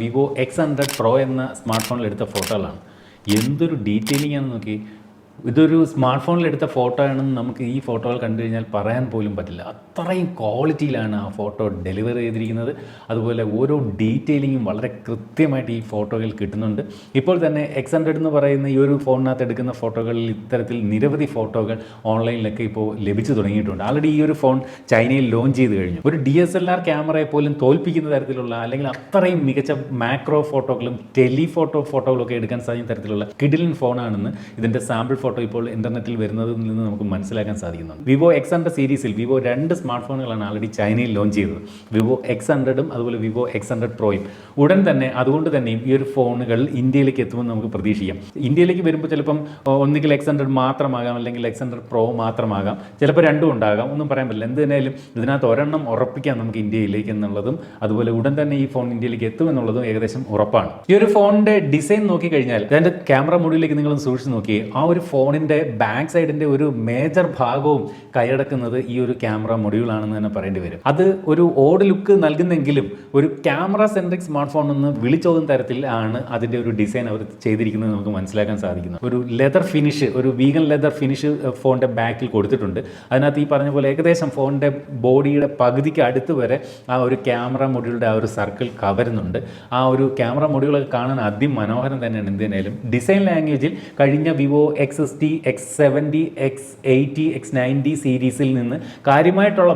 Vivo X100 Pro എന്ന smart ഫോണിൽ എടുത്ത ഫോട്ടോകളാണ്. എന്തൊരു ഡീറ്റെയിലിംഗ് ആണെന്ന് നോക്കി. ഇതൊരു സ്മാർട്ട് ഫോണിൽ എടുത്ത ഫോട്ടോ ആണെന്ന് നമുക്ക് ഈ ഫോട്ടോകൾ കണ്ടു കഴിഞ്ഞാൽ പറയാൻ പോലും പറ്റില്ല. അത്രയും ക്വാളിറ്റിയിലാണ് ആ ഫോട്ടോ ഡെലിവർ ചെയ്തിരിക്കുന്നത്. അതുപോലെ ഓരോ ഡീറ്റെയിലിങ്ങും വളരെ കൃത്യമായിട്ട് ഈ ഫോട്ടോയിൽ കിട്ടുന്നുണ്ട്. ഇപ്പോൾ തന്നെ X100 എന്ന് പറയുന്ന ഈ ഒരു ഫോണിനകത്ത് എടുക്കുന്ന ഫോട്ടോകളിൽ ഇത്തരത്തിൽ നിരവധി ഫോട്ടോകൾ ഓൺലൈനിലൊക്കെ ഇപ്പോൾ ലഭിച്ചു തുടങ്ങിയിട്ടുണ്ട്. ആൾറെഡി ഈ ഒരു ഫോൺ ചൈനയിൽ ലോഞ്ച് ചെയ്ത് കഴിഞ്ഞു. ഒരു DSLR ക്യാമറയെ പോലും തോൽപ്പിക്കുന്ന തരത്തിലുള്ള അല്ലെങ്കിൽ അത്രയും മികച്ച മാക്രോ ഫോട്ടോകളും ഫോട്ടോകളും ഒക്കെ എടുക്കാൻ സാധിക്കുന്ന തരത്തിലുള്ള കിഡിലൻ ഫോണാണെന്ന് ഇതിൻ്റെ സാമ്പിൾ ഫോട്ടോ ഇപ്പോൾ ഇന്റർനെറ്റിൽ വരുന്നതിൽ നിന്ന് നമുക്ക് മനസ്സിലാക്കാൻ സാധിക്കുന്നുണ്ട്. വിവോ X100 സീരീസിൽ വിവോ 2 സ്മാർട്ട് ഫോണുകളാണ് ആൾറെഡി ചൈനയിൽ ലോഞ്ച് ചെയ്തത്. വിവോ X100ഉം അതുപോലെ വിവോ X100 Proയും. ഉടൻ തന്നെ അതുകൊണ്ട് തന്നെയും ഈ ഒരു ഫോണുകൾ ഇന്ത്യയിലേക്ക് എത്തുമെന്ന് നമുക്ക് പ്രതീക്ഷിക്കാം. ഇന്ത്യയിലേക്ക് വരുമ്പോൾ ചിലപ്പം ഒന്നുകിൽ X100 മാത്രമാകാം, അല്ലെങ്കിൽ X100 Pro മാത്രമാകാം, ചിലപ്പോൾ രണ്ടും ഉണ്ടാകാം, ഒന്നും പറയാൻ പറ്റില്ല. എന്ത് തന്നെയാലും ഇതിനകത്ത് ഒരെണ്ണം ഉറപ്പിക്കാം നമുക്ക് ഇന്ത്യയിലേക്ക് എന്നുള്ളതും അതുപോലെ ഉടൻ തന്നെ ഈ ഫോൺ ഇന്ത്യയിലേക്ക് എത്തുമെന്നുള്ളതും ഏകദേശം ഉറപ്പാണ്. ഈ ഒരു ഫോണിന്റെ ഡിസൈൻ നോക്കിക്കഴിഞ്ഞാൽ അതിൻ്റെ ക്യാമറ മോഡ്യൂളിലേക്ക് നിങ്ങൾ സൂക്ഷിച്ച് നോക്കി, ആ ഒരു ഫോണിൻ്റെ ബാക്ക് സൈഡിൻ്റെ ഒരു മേജർ ഭാഗവും കൈയടക്കുന്നത് ഈ ഒരു ക്യാമറ മൊഡ്യൂളാണെന്ന് തന്നെ പറയേണ്ടി വരും. അത് ഒരു ഓഡ് ലുക്ക് നൽകുന്നെങ്കിലും ഒരു ക്യാമറ സെൻട്രിക് സ്മാർട്ട് ഫോൺ എന്ന് വിളിച്ചോതുന്ന തരത്തിലാണ് അതിൻ്റെ ഒരു ഡിസൈൻ അവർ ചെയ്തിരിക്കുന്നത് നമുക്ക് മനസ്സിലാക്കാൻ സാധിക്കുന്നു. ഒരു ലെതർ ഫിനിഷ്, ഒരു വീഗൻ ലെതർ ഫിനിഷ് ഫോണിൻ്റെ ബാക്കിൽ കൊടുത്തിട്ടുണ്ട്. അതിനകത്ത് ഈ പറഞ്ഞ പോലെ ഏകദേശം ഫോണിൻ്റെ ബോഡിയുടെ പകുതിക്ക് അടുത്ത് വരെ ആ ഒരു ക്യാമറ മൊഡ്യൂളുടെ ആ ഒരു സർക്കിൾ കവരുന്നുണ്ട്. ആ ഒരു ക്യാമറ മൊഡ്യൂളൊക്കെ കാണാൻ അതിമനോഹരം തന്നെയാണ്. എന്തിനായാലും ഡിസൈൻ ലാംഗ്വേജിൽ കഴിഞ്ഞ Vivo XST, X70, X80, X90 സീരീസിൽ നിന്ന്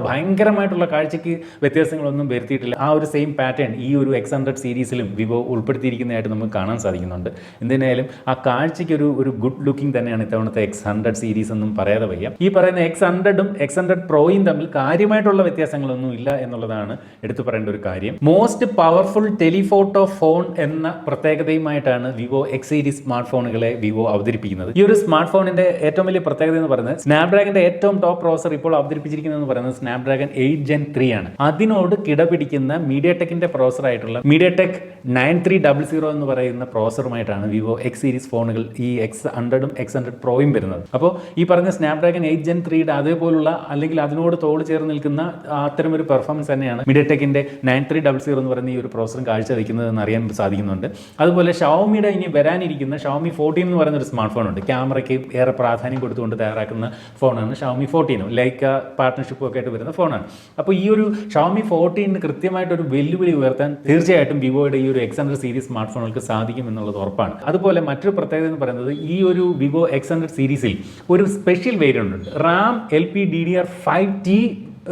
ഭയങ്കരമായിട്ടുള്ള കാഴ്ചയ്ക്ക് വ്യത്യാസങ്ങളൊന്നും വരുത്തിയിട്ടില്ല. ആ ഒരു സെയിം പാറ്റേൺ ഈ ഒരു X100 സീരീസിലും വിവോ ഉൾപ്പെടുത്തിയിരിക്കുന്നതായിട്ട് നമുക്ക് കാണാൻ സാധിക്കുന്നുണ്ട്. എന്തിനായാലും ആ കാഴ്ചയ്ക്ക് ഒരു ഗുഡ് ലുക്കിംഗ് തന്നെയാണ് ഇത്തവണത്തെ X100 സീരീസ് എന്നും പറയാതെ വയ്യ. ഈ പറയുന്ന X100ഉം X100 Proയും തമ്മിൽ കാര്യമായിട്ടുള്ള വ്യത്യാസങ്ങളൊന്നും ഇല്ല എന്നുള്ളതാണ് എടുത്തു പറയേണ്ട ഒരു കാര്യം. മോസ്റ്റ് പവർഫുൾ ടെലിഫോട്ടോ ഫോൺ എന്ന പ്രത്യേകതയുമായിട്ടാണ് വിവോ X സീരീസ് സ്മാർട്ട് ഫോണുകളെ വിവോ അവതരിപ്പിക്കുന്നത്. ഈ ഒരു സ്മാർട്ട് ഫോണിന്റെ ഏറ്റവും വലിയ പ്രത്യേകത എന്ന് പറയുന്നത് സ്നാപ്ഡ്രാഗന്റെ ഏറ്റവും ടോപ്പ് പ്രോസസർ ഇപ്പോൾ അവതരിപ്പിച്ചിരിക്കുന്നത് പറയുന്നത് സ്നാപ്ഡ്രാഗൺ 8 Gen 3 ആണ്. അതിനോട് കിടപിടിക്കുന്ന മീഡിയടെക്കിന്റെ പ്രോസസർ ആയിട്ടുള്ള മീഡിയടെക് 9300 എന്ന് പറയുന്ന പ്രോസസറുമായിട്ടാണ് വിവോ X സീരീസ് ഫോണുകൾ ഈ X100ഉം X100 Proയും വരുന്നത്. അപ്പോൾ ഈ പറഞ്ഞ സ്നാപ്ഡ്രാഗൺ 8 Gen 3യുടെ അതേപോലുള്ള അല്ലെങ്കിൽ അതിനോട് തോട് ചേർന്ന് നിൽക്കുന്ന അത്തരം ഒരു പെർഫോമൻസ് തന്നെയാണ് മീഡിയടെക്കിന്റെ 9300 എന്ന് പറയുന്ന ഈ ഒരു പ്രോസസറും കാഴ്ചവെക്കുന്നത് എന്ന് അറിയാൻ സാധിക്കുന്നുണ്ട്. അതുപോലെ ഷവോമിയുടെ ഇനി വരാനിരിക്കുന്ന ഷവോമി 14 എന്ന് പറയുന്ന ഒരു സ്മാർട്ട് ഫോൺ ഉണ്ട്. ക്യാമറയ്ക്ക് ഏറെ പ്രാധാന്യം കൊടുത്തുകൊണ്ട് തയ്യാറാക്കുന്ന ഫോണാണ് ഷവോമി 14. ലൈക്ക പാർട്ട്ണർഷിപ്പും ഒക്കെ ആയിട്ട് വരുന്ന ഫോണാണ്. അപ്പോൾ ഈ ഒരു ഷവോമി 14 കൃത്യമായിട്ടൊരു വെല്ലുവിളി ഉയർത്താൻ തീർച്ചയായിട്ടും വിവോയുടെ ഈ ഒരു X100 സീരീസ് സ്മാർട്ട് ഫോണുകൾക്ക് സാധിക്കും എന്നുള്ളത് ഉറപ്പാണ്. അതുപോലെ മറ്റൊരു പ്രത്യേകത എന്ന് പറയുന്നത് ഈ ഒരു വിവോ X100 സീരീസിൽ ഒരു സ്പെഷ്യൽ വേരിയൻ്റ് ഉണ്ട്. RAM LPDDR5T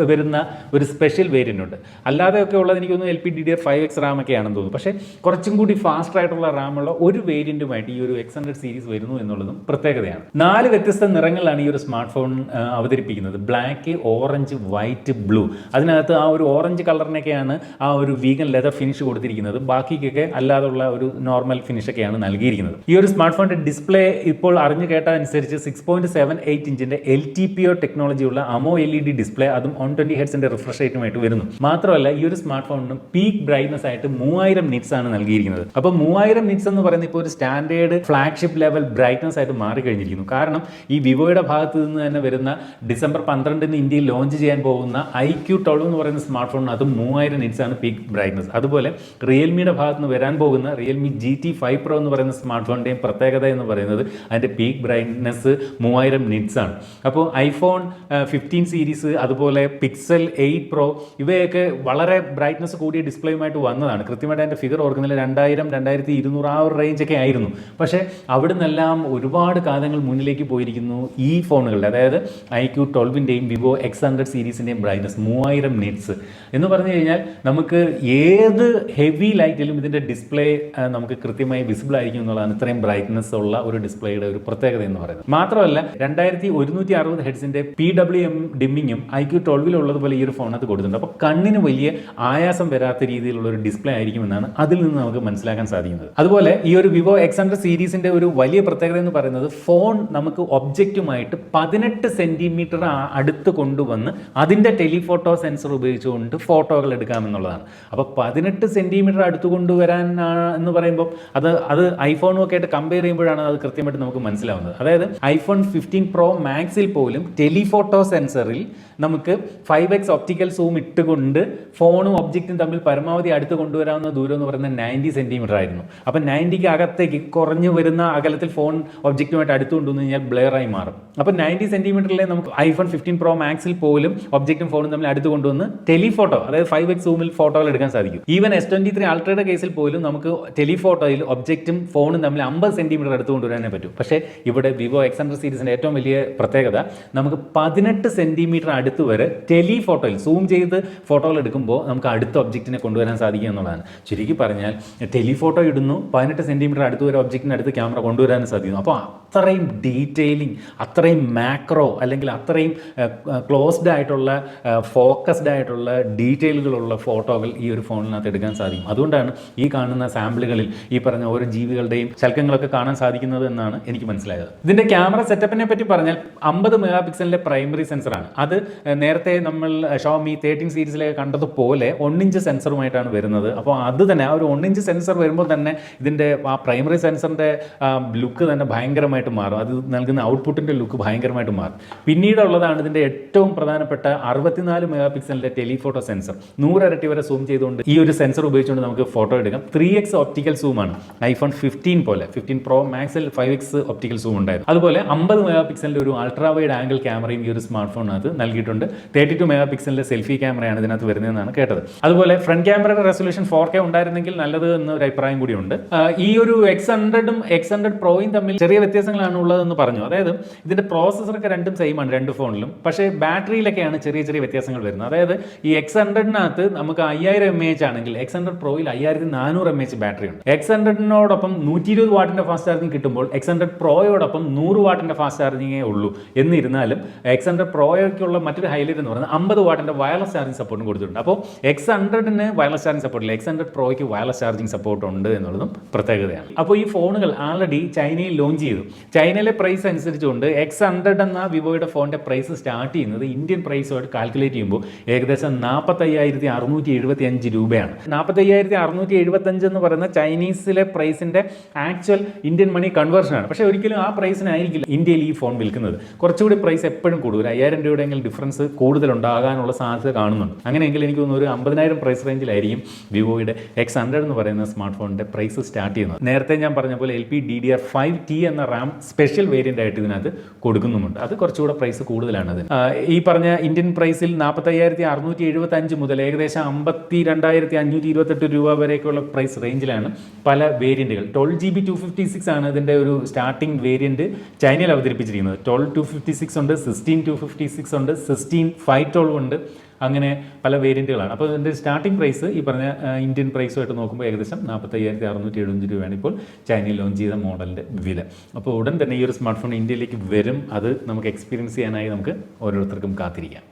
വരുന്ന ഒരു സ്പെഷ്യൽ വേരിയൻ്റ് ഉണ്ട്. അല്ലാതെയൊക്കെ ഉള്ളത് എനിക്കൊന്ന് LPDDR5X RAM ഒക്കെ ആണെന്ന് തോന്നുന്നു. പക്ഷേ കുറച്ചും കൂടി ഫാസ്റ്റ് ആയിട്ടുള്ള റാമുള്ള ഒരു വേരിയൻറ്റുമായിട്ട് ഈ ഒരു X100 സീരീസ് വരുന്നു എന്നുള്ളതും പ്രത്യേകതയാണ്. 4 വ്യത്യസ്ത നിറങ്ങളിലാണ് ഈ ഒരു സ്മാർട്ട് ഫോൺ അവതരിപ്പിക്കുന്നത്. Black, orange, white, blue. അതിനകത്ത് ആ ഒരു ഓറഞ്ച് കളറിനൊക്കെയാണ് ആ ഒരു വീഗൻ ലെതർ ഫിനിഷ് കൊടുത്തിരിക്കുന്നത്. ബാക്കിക്കൊക്കെ അല്ലാതുള്ള ഒരു നോർമൽ ഫിനിഷൊക്കെയാണ് നൽകിയിരിക്കുന്നത്. ഈ ഒരു സ്മാർട്ട് ഫോണിൻ്റെ ഡിസ്പ്ലേ ഇപ്പോൾ അറിഞ്ഞു കേട്ടതനുസരിച്ച് 6.78 ഇഞ്ചിൻ്റെ LTPO ടെക്നോളജിയുള്ള AMOLED ഡിസ്പ്ലേ, അതും 120 ഹെർട്സിന്റെ റിഫ്രഷ് റേറ്റുമായിട്ട് വരുന്നു. മാത്രമല്ല ഈ ഒരു സ്മാർട്ട് ഫോണിന് പീക്ക് ബ്രൈറ്റ്നസ് ആയിട്ട് 3000 നിറ്റ്സ് ആണ് നൽകിയിരിക്കുന്നത്. അപ്പോൾ 3000 നിറ്റ്സ് എന്ന് പറയുന്നത് ഇപ്പോൾ ഒരു സ്റ്റാൻഡേർഡ് ഫ്ലാഗ്ഷിപ്പ് ലെവൽ ബ്രൈറ്റ്നസ് ആയിട്ട് മാറിക്കഴിഞ്ഞിരിക്കുന്നു. കാരണം ഈ വിവോയുടെ ഭാഗത്ത് നിന്ന് തന്നെ വരുന്ന ഡിസംബർ 12 ഇന്ത്യയിൽ ലോഞ്ച് ചെയ്യാൻ പോകുന്ന IQ12 എന്ന് പറയുന്ന സ്മാർട്ട് ഫോണിന് അതും 3000 നിറ്റ്സ് ആണ് പീക്ക് ബ്രൈറ്റ്നസ്. അതുപോലെ റിയൽമിയുടെ ഭാഗത്ത് നിന്ന് വരാൻ പോകുന്ന റിയൽമി GT5 Pro എന്ന് പറയുന്ന സ്മാർട്ട് ഫോണിൻ്റെയും പ്രത്യേകത എന്ന് പറയുന്നത് അതിൻ്റെ പീക്ക് ബ്രൈറ്റ്നസ് 3000 നിറ്റ്സ് ആണ്. അപ്പോൾ ഐഫോൺ 15 സീരീസ് അതുപോലെ പിക്സൽ 8 Pro ഇവയൊക്കെ വളരെ ബ്രൈറ്റ്നസ് കൂടിയ ഡിസ്പ്ലേയുമായിട്ട് വന്നതാണ്. കൃത്യമായിട്ട് അതിൻ്റെ ഫിഗർ ഓർക്കുന്നില്ല, 2000-2200 ആ ഒരു റേഞ്ചൊക്കെ ആയിരുന്നു. പക്ഷേ അവിടെ നിന്നെല്ലാം ഒരുപാട് കാലങ്ങൾ മുന്നിലേക്ക് പോയിരിക്കുന്നു ഈ ഫോണുകളുടെ, അതായത് IQ12ൻ്റെയും വിവോ X100 സീരീസിൻ്റെയും ബ്രൈറ്റ്നസ് 3000 നിറ്റ്സ് എന്ന് പറഞ്ഞു കഴിഞ്ഞാൽ നമുക്ക് ഏത് ഹെവി ലൈറ്റിലും ഇതിൻ്റെ ഡിസ്പ്ലേ നമുക്ക് കൃത്യമായി വിസിബിൾ ആയിരിക്കും എന്നുള്ളതാണ് ഇത്രയും ബ്രൈറ്റ്നസ് ഉള്ള ഒരു ഡിസ്പ്ലേയുടെ ഒരു പ്രത്യേകത എന്ന് പറയുന്നത്. മാത്രമല്ല 2160 ഹെർട്സിൻ്റെ PWM ഡിമ്മിങ്ങും IQ12 ഉള്ളതുപോലെ ഈ ഒരു ഫോണത്ത് കൊടുത്തിട്ടുണ്ട്. അപ്പോൾ കണ്ണിന് വലിയ ആയാസം വരാത്ത രീതിയിലുള്ള ഒരു ഡിസ്പ്ലേ ആയിരിക്കുമെന്നാണ് അതിൽ നിന്ന് നമുക്ക് മനസ്സിലാക്കാൻ സാധിക്കുന്നത്. അതുപോലെ ഈ ഒരു വിവോ X100 സീരീസിന്റെ ഒരു വലിയ പ്രത്യേകത എന്ന് പറയുന്നത് ഫോൺ നമുക്ക് ഒബ്ജക്റ്റുമായിട്ട് 18 സെന്റിമീറ്റർ അടുത്ത് കൊണ്ടുവന്ന് അതിന്റെ ടെലിഫോട്ടോ സെൻസർ ഉപയോഗിച്ചുകൊണ്ട് ഫോട്ടോകൾ എടുക്കാമെന്നുള്ളതാണ്. അപ്പോൾ 18 സെന്റിമീറ്റർ അടുത്ത് കൊണ്ടുവരാൻ എന്ന് പറയുമ്പോൾ അത് ഐഫോണും ഒക്കെ ആയിട്ട് കമ്പയർ ചെയ്യുമ്പോഴാണ് അത് കൃത്യമായിട്ട് നമുക്ക് മനസ്സിലാവുന്നത്. അതായത് iPhone 15 Pro Maxൽ പോലും ടെലിഫോട്ടോ സെൻസറിൽ നമുക്ക് 5x ഒപ്റ്റിക്കൽ സൂം ഇട്ടുകൊണ്ട് ഫോണും ഒബ്ജക്റ്റും തമ്മിൽ പരമാവധി അടുത്ത് കൊണ്ടുവരാവുന്ന ദൂരം എന്ന് പറയുന്നത് 90 സെൻറ്റിമീറ്റർ ആയിരുന്നു. അപ്പം 90ക്ക് അകത്തേക്ക് കുറഞ്ഞു വരുന്ന അകലത്തിൽ ഫോൺ ഒബ്ജക്റ്റുമായിട്ട് അടുത്ത് കൊണ്ടുവന്ന് കഴിഞ്ഞാൽ ബ്ലെയറായി മാറും. അപ്പം 90 സെൻറ്റിമീറ്ററിലെ നമുക്ക് iPhone 15 Pro Maxൽ പോലും ഒബ്ജക്റ്റും ഫോണും തമ്മിൽ അടുത്ത് കൊണ്ടുവന്ന് ടെലിഫോട്ടോ, അതായത് 5x സൂമിൽ ഫോട്ടോകൾ എടുക്കാൻ സാധിക്കും. ഈവൻ S23 Ultra'യുടെ കേസിൽ പോലും നമുക്ക് ടെലിഫോട്ടോയിൽ ഒബ്ജക്റ്റും ഫോണും തമ്മിൽ 50 സെൻറ്റിമീറ്റർ അടുത്ത് കൊണ്ടുവരാനേ പറ്റും. പക്ഷേ ഇവിടെ വിവോ X100 സീരീസിൻ്റെ ഏറ്റവും വലിയ പ്രത്യേകത നമുക്ക് 18 സെൻറ്റിമീറ്റർ അടുത്ത് വരെ ടെലിഫോട്ടോയിൽ സൂം ചെയ്ത് ഫോട്ടോകൾ എടുക്കുമ്പോൾ നമുക്ക് അടുത്ത ഒബ്ജക്റ്റിനെ കൊണ്ടുവരാൻ സാധിക്കുക എന്നുള്ളതാണ്. ചുരുക്കി പറഞ്ഞാൽ ടെലിഫോട്ടോ ഇടുന്നു, 18 സെൻറ്റിമീറ്റർ അടുത്ത് വരെ ഒബ്ജക്റ്റിന് അടുത്ത് ക്യാമറ കൊണ്ടുവരാനും സാധിക്കുന്നു. അപ്പോൾ അത്രയും ഡീറ്റെയിലിംഗ്, അത്രയും മാക്രോ അല്ലെങ്കിൽ അത്രയും ക്ലോസ്ഡ് ആയിട്ടുള്ള ഫോക്കസ്ഡ് ആയിട്ടുള്ള ഡീറ്റെയിലുകളുള്ള ഫോട്ടോകൾ ഈ ഒരു ഫോണിനകത്ത് എടുക്കാൻ സാധിക്കും. അതുകൊണ്ടാണ് ഈ കാണുന്ന സാമ്പിളുകളിൽ ഈ പറഞ്ഞ ഓരോ ജീവികളുടെയും ശൽക്കങ്ങളൊക്കെ കാണാൻ സാധിക്കുന്നത് എന്നാണ് എനിക്ക് മനസ്സിലായത്. ഇതിൻ്റെ ക്യാമറ സെറ്റപ്പിനെ പറ്റി പറഞ്ഞാൽ 50 മെഗാ പിക്സലിൻ്റെ പ്രൈമറി സെൻസറാണ്. അത് നേരത്തെ നമ്മൾ ഷോമി 13 സീരീസിലേക്ക് കണ്ടതുപോലെ 1 ഇഞ്ച് സെൻസറുമായിട്ടാണ് വരുന്നത്. അപ്പോൾ അത് തന്നെ ആ ഒരു 1 ഇഞ്ച് സെൻസർ വരുമ്പോൾ തന്നെ ഇതിൻ്റെ ആ പ്രൈമറി സെൻസറിൻ്റെ ലുക്ക് തന്നെ ഭയങ്കരമായിട്ട് മാറും. അത് നൽകുന്ന ഔട്ട്പുട്ടിൻ്റെ ലുക്ക് ഭയങ്കരമായിട്ട് മാറും. പിന്നീടുള്ളതാണ് ഇതിൻ്റെ ഏറ്റവും പ്രധാനപ്പെട്ട 64 മെഗാ പിക്സലിൻ്റെ ടെലിഫോട്ടോ സെൻസർ. 100 ഇരട്ടി വരെ സൂം ചെയ്തുകൊണ്ട് ഈ ഒരു സെൻസർ ഉപയോഗിച്ചുകൊണ്ട് നമുക്ക് ഫോട്ടോ എടുക്കാം. 3x optical സൂമാണ്. iPhone 15 പോലെ 15 Pro Maxൽ 5x ഒപ്റ്റിക്കൽ സൂം ഉണ്ടായിരുന്നു. അതുപോലെ 50 മെഗാ പിക്സലിൻ്റെ ഒരു അൾട്രാ വൈഡ് ആംഗിൾ ക്യാമറയും ഈ ഒരു സ്മാർട്ട് ഫോണിനകത്ത് നൽകിയിട്ടുണ്ട്. 32 മെഗാ പിക്സലിൻ്റെ സെൽഫി ക്യാമറയാണ് ഇതിനകത്ത് വരുന്നതെന്നാണ് കേട്ടത്. അതുപോലെ ഫ്രണ്ട് ക്യാമറയുടെ റെസൊല്യൂഷൻ 4K ഉണ്ടായിരുന്നെങ്കിൽ നല്ലത് എന്നൊരു അഭിപ്രായം കൂടിയുണ്ട്. ഈ ഒരു X100ഉം X100 Proയും തമ്മിൽ ചെറിയ വ്യത്യാസങ്ങളാണ് ഉള്ളതെന്ന് പറഞ്ഞു. അതായത് ഇതിൻ്റെ പ്രോസസ്സറൊക്കെ രണ്ടും സെയിം ആണ് രണ്ട് ഫോണിലും. പക്ഷേ ബാറ്ററിയിലൊക്കെയാണ് ചെറിയ ചെറിയ വ്യത്യാസങ്ങൾ വരുന്നത്. അതായത് ഈ X100നകത്ത് നമുക്ക് 5000 mAh ആണെങ്കിൽ X100 Proയിൽ 5400 mAh ബാറ്ററി ഉണ്ട്. X100നോടൊപ്പം 120 വാട്ടിൻ്റെ ഫാസ്റ്റ് ചാർജിങ് കിട്ടുമ്പോൾ X100 Proയോടൊപ്പം 100 വാട്ടിൻ്റെ ഫാസ്റ്റ് ചാർജിങ്ങേ ഉള്ളൂ. എന്നിരുന്നാലും X100 Proയ്ക്കുള്ള മറ്റൊരു ഹൈലൈറ്റ് എന്ന് പറയുന്നത് 50 വാട്ടിൻ്റെ വയർലെസ് ചാർജിങ് സപ്പോർട്ടും കൊടുത്തിട്ടുണ്ട്. അപ്പോൾ X100ന് വയർലെസ് ചാർജിങ് സപ്പോർട്ടില്ല, X100 Proയ്ക്ക് വയർലെസ് ചാർജിങ് സപ്പോർട്ട് ഉണ്ട് എന്നുള്ളതും പ്രത്യേകതയാണ്. അപ്പോൾ ഈ ഫോണുകൾ ആൾറെഡി ചൈനയിൽ ലോഞ്ച് ചെയ്തു. ചൈനയിലെ പ്രൈസ് അനുസരിച്ചുകൊണ്ട് X100 എന്ന വിവോയുടെ ഫോണിൻ്റെ പ്രൈസ് സ്റ്റാർട്ട് ചെയ്യുന്നത് ഇന്ത്യൻ പ്രൈസുമായിട്ട് കാൽക്കുലേറ്റ് ചെയ്യുമ്പോൾ ഏകദേശം 45,675 രൂപയാണ്. 45,675 എന്ന് പറയുന്ന ചൈനീസിലെ പ്രൈസിൻ്റെ ആക്ച്വൽ ഇന്ത്യൻ മണി കൺവേർഷനാണ്. പക്ഷേ ഒരിക്കലും ആ പ്രൈസിനായിരിക്കില്ല ഇന്ത്യയിൽ ഈ ഫോൺ വിൽക്കുന്നത്. കുറച്ചുകൂടി പ്രൈസ് എപ്പോഴും കൂടും. 5000 രൂപയുടെയെങ്കിലും ഡിഫറൻസ് കൂടുതലുണ്ടാകാനുള്ള സാധ്യത കാണുന്നുണ്ട്. അങ്ങനെയെങ്കിൽ എനിക്ക് തോന്നുന്നു ഒരു 50,000 പ്രൈസ് റേഞ്ചിലായിരിക്കും വിവോയുടെ X100 എന്ന് പറയുന്ന സ്മാർട്ട് ഫോണിൻ്റെ പ്രൈസ് സ്റ്റാർട്ട് ചെയ്യുന്നത്. നേരത്തെ ഞാൻ പറഞ്ഞ പോലെ LPDDR5T എന്ന റാം സ്പെഷ്യൽ വേരിയൻ്റ് ആയിട്ട് ഇതിനകത്ത് കൊടുക്കുന്നുമുണ്ട്. അത് കുറച്ചുകൂടെ പ്രൈസ് കൂടുതലാണ്. അതിന് ഈ പറഞ്ഞ ഇന്ത്യൻ പ്രൈസിൽ 45,675 മുതൽ ഏകദേശം 52,528 രൂപ വരെയൊക്കെയുള്ള പ്രൈസ് റേഞ്ചിലാണ് പല വേരിയൻറ്റുകൾ. 12GB 256 ആണ് ഇതിൻ്റെ ഒരു സ്റ്റാർട്ടിംഗ് വേരിയൻറ്റ് ചൈനയിൽ അവതരിപ്പിച്ചിരിക്കുന്നത്. 12 256 ഉണ്ട്, 16 256 ഉണ്ട്, 16 512 ഉണ്ട്. അങ്ങനെ പല വേരിയൻറ്റുകളാണ്. അപ്പോൾ ഇതിൻ്റെ സ്റ്റാർട്ടിംഗ് പ്രൈസ് ഈ പറഞ്ഞ ഇന്ത്യൻ പ്രൈസുമായിട്ട് നോക്കുമ്പോൾ ഏകദേശം 45,675 രൂപയാണ് ഇപ്പോൾ ചൈനയിൽ ലോഞ്ച് ചെയ്ത മോഡലിൻ്റെ വില. അപ്പോൾ ഉടൻ തന്നെ ഈ ഒരു സ്മാർട്ട് ഫോൺ ഇന്ത്യയിലേക്ക് വരും. അത് നമുക്ക് എക്സ്പീരിയൻസ് ചെയ്യാനായി നമുക്ക് ഓരോരുത്തർക്കും കാത്തിരിക്കാം.